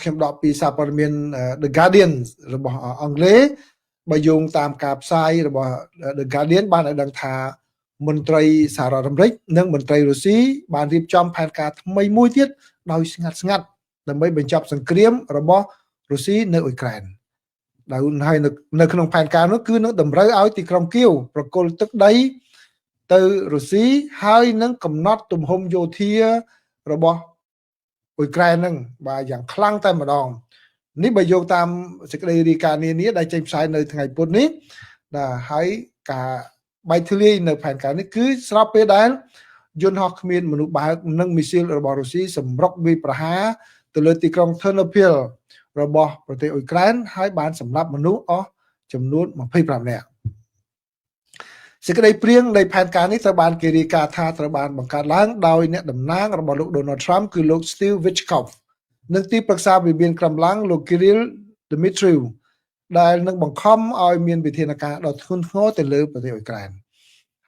ខ្ញុំដកពីសារព័ត៌មាន The Guardian របស់អង់គ្លេសបើយោងតាមការផ្សាយរបស់ The Guardian បានឲ្យដឹងថាមន្ត្រីសហរដ្ឋអាមេរិកនិងមន្ត្រីរុស្ស៊ីបានរៀបចំផែនការថ្មីមួយទៀតដោយស្ងាត់ដើម្បីបញ្ចប់សង្គ្រាមរបស់រុស្ស៊ីនៅអ៊ុយក្រែនដែលហើយនៅក្នុងផែនការនោះគឺនឹងតម្រូវឲ្យទីក្រុងគៀវប្រគល់ទឹកដីទៅរុស្ស៊ីហើយនឹងកំណត់ទំហំយោធារបស់អ៊ុយក្រែនហ្នឹងបាទយ៉ាងខ្លាំងតែម្ដងនេះបើយកតាមសេចក្តីរាយការណ៍នានាដែលចេញផ្សាយនៅថ្ងៃពុធនេះបាទហើយការបែកធ្លាយនៅផែនការនេះគឺស្របពេលដែលយន្តហោះគ្មានមនុស្សបើកនិងមីស៊ីលរបស់រុស្ស៊ីសម្រុកវាយប្រហារទៅលើទីក្រុង Ternopil របស់ប្រទេសអ៊ុយក្រែនហើយបានសម្លាប់មនុស្សអស់ចំនួន25នាក់សេចក្តីព្រៀងនៃផែនការនេះត្រូវបានគេរាយការណ៍ថាត្រូវបានបង្កើតឡើងដោយអ្នកតំណាងរបស់លោក Donald Trump គឺលោក Steve Witkoff និងទីប្រឹក្សាវិមានក្រំឡាំងលោក Kirill Dmitriev ដែលនឹងបង្ខំឲ្យមានវិធានការដ៏ធ្ងន់ធ្ងរទៅលើប្រទេសអ៊ុយក្រែន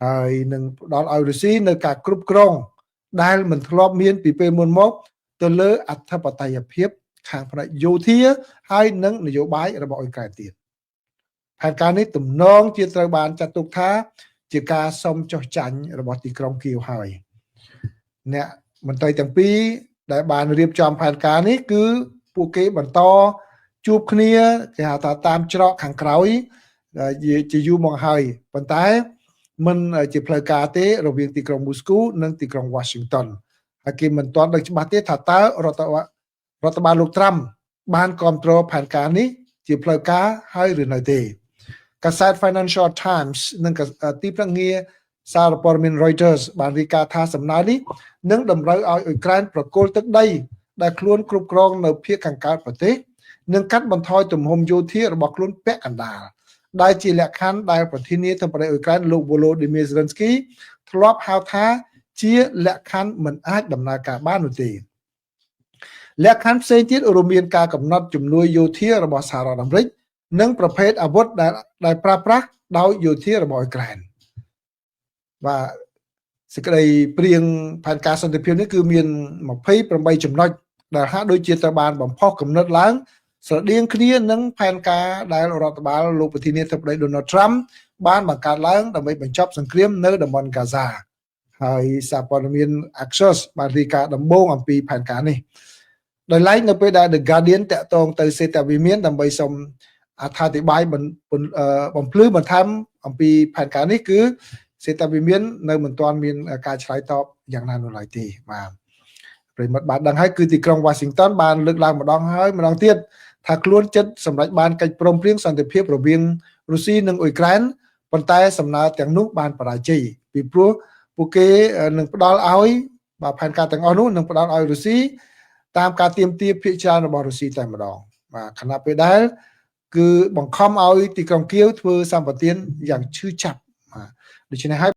ហើយនឹងផ្ដល់ឲ្យរុស្ស៊ីនៅការគ្រប់គ្រងដែលមិនធ្លាប់មានពីពេលមុនមកទៅលើអធិបតេយ្យភាពខាងផ្នែកយោធាហើយនិងនយោបាយរបស់អ៊ុយក្រែនទៀតផែនការនេះទំនងជាត្រូវបានចាត់ទុកថាជាការសុំចុះចាញ់របស់ទីក្រុងគៀវហើយអ្នកមន្ត្រីទាំងពីរដែលបានរៀបចំផែនការនេះគឺពួកគេបន្តជួបគ្នាគេហៅថាតាមច្រកខាងក្រោយជាយូរមកហើយប៉ុន្តែមិនជាផ្លូវការទេរវាងទីក្រុងមូស្គូនិងទីក្រុង Washington ហើយគេមិនទាន់ដឹងច្បាស់ទេថាតើរដ្ឋបាលលោកត្រាំបានគ្រប់គ្រងផែនការនេះជាផ្លូវការហើយឬនៅទេកាសែត Financial Times និងទីភ្នាក់ងារសារព័ត៌មាន Reuters បានរាយការណ៍ថាសំណើនេះនឹងតម្រូវឲ្យអ៊ុយក្រែនប្រគល់ទឹកដីដែលខ្លួនគ្រប់គ្រងនៅភាគខាងកើតប្រទេសនិងកាត់បន្ថយទំហំយោធារបស់ខ្លួនពាក់កណ្ដាលដែលជាលក្ខខណ្ឌដែលប្រធានាធិបតីអ៊ុយក្រែនលោក Volodymyr Zelensky ធ្លាប់ហៅថាជាលក្ខខណ្ឌមិនអាចដំណើរការបាននោះទេលក្ខខណ្ឌផ្សេងទៀតរួមមានការកំណត់ជំនួយយោធារបស់សហរដ្ឋអាមេរិកនិងប្រភេទអាវុធដែលប្រើប្រាស់ដោយយោធារបស់អ៊ុយក្រែនបាទសេចក្តីព្រៀងផែនការសន្តិភាពនេះគឺមាន28ចំណុចដែលហាក់ដូចជាត្រូវបានបំផុសគំនិតឡើងស្រដៀងគ្នានឹងផែនការដែលរដ្ឋបាលលោកប្រធានាធិបតី Donald Trump បានបង្កើតឡើងដើម្បីបញ្ចប់សង្គ្រាមនៅតំបន់ Gaza ហើយសារព័ត៌មាន Axios បានរាយការណ៍ដំបូងអំពីផែនការនេះដោយឡែកនៅពេលដែល The Guardian តាក់ទងទៅសេតវិមានដើម្បីសុំអត្ថាធិប្បាយបំភ្លឺបន្ថែមអំពីផែនការនេះគឺសេតវិមាននៅមិនទាន់មានការឆ្លើយតបយ៉ាងណានោះឡើយទេបាទប្រិមត្តបានដឹងហើយគឺទីក្រុង Washington បានលើកឡើងម្ដងហើយម្ដងទៀតថាខ្លួនចិត្តសម្រេចបានកិច្ចព្រមព្រៀងសន្តិភាពរវាងរុស្ស៊ីនិងអ៊ុយក្រែនប៉ុន្តែសំណើទាំងនោះបានបរាជ័យពីព្រោះពួកគេនឹងផ្ដល់ឲ្យបាទផែនការទាំងអស់នោះនឹងផ្ដល់ឲ្យរុស្ស៊ីតាមការទាមទារភាគច្រើនរបស់រុស្ស៊ីតែម្ដងបាទខណៈពេលដែលគឺបង្ខំឲ្យទីក្រុងគៀវធ្វើសម្បទានយ៉ាងឈឺចាប់បាទដូច្នេះហើយ